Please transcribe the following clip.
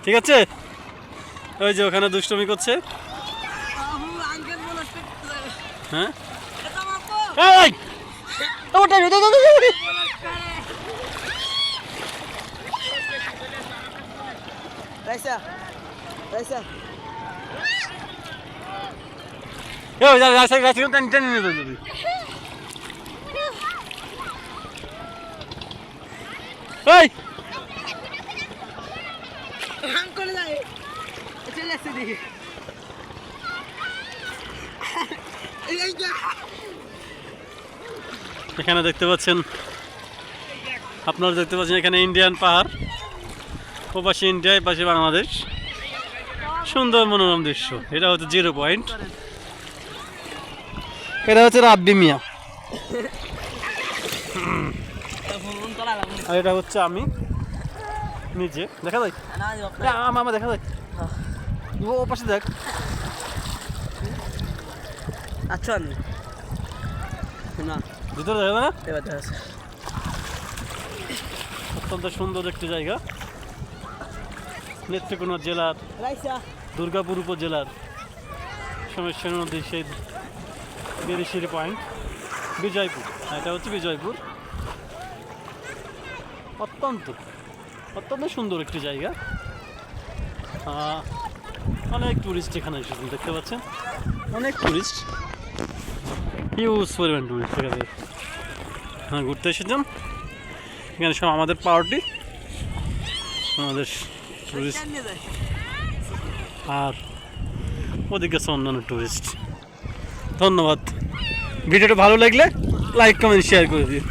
ঠিক আছে, ওই যে ওখানে দুষ্টুমি করছে। হ্যাঁ এখানে দেখতে পাচ্ছেন, আপনারা দেখতে পাচ্ছেন এখানে ইন্ডিয়ান পাহাড়, ওপাশে ইন্ডিয়া, পাশে বাংলাদেশ। সুন্দর মনোরম দৃশ্য। এটা হচ্ছে 0 পয়েন্ট, এটা হচ্ছে রাব্বি মিয়া, আর এটা হচ্ছে আমি নিজে। দেখা যায় আমার দেখা যায়, ও পাশে দেখ। আচ্ছা না ভিতরে দেখা যায় না? এবার দেখা যাচ্ছে। অত্যন্ত সুন্দর একটি জায়গা। নেত্রকোনা জেলার দুর্গাপুর উপজেলার সমস্যার মধ্যে সেই বেরিশিরি পয়েন্ট, বিজয়পুর। এটা হচ্ছে বিজয়পুর। অত্যন্ত অত্যন্ত সুন্দর একটি জায়গা। অনেক টুরিস্ট এখানে এসেছেন, দেখতে পাচ্ছেন অনেক টুরিস্ট, হিউজ পরিমাণ টুরিস্ট এখানে ঘুরতে এসেছেন। এখানে সব আমাদের পার্টি, আমাদের টুরিস্ট, আর ওদিকে আছে অন্যান্য টুরিস্ট। ধন্যবাদ। ভিডিওটা ভালো লাগলে লাইক কমেন্ট শেয়ার করে দিন।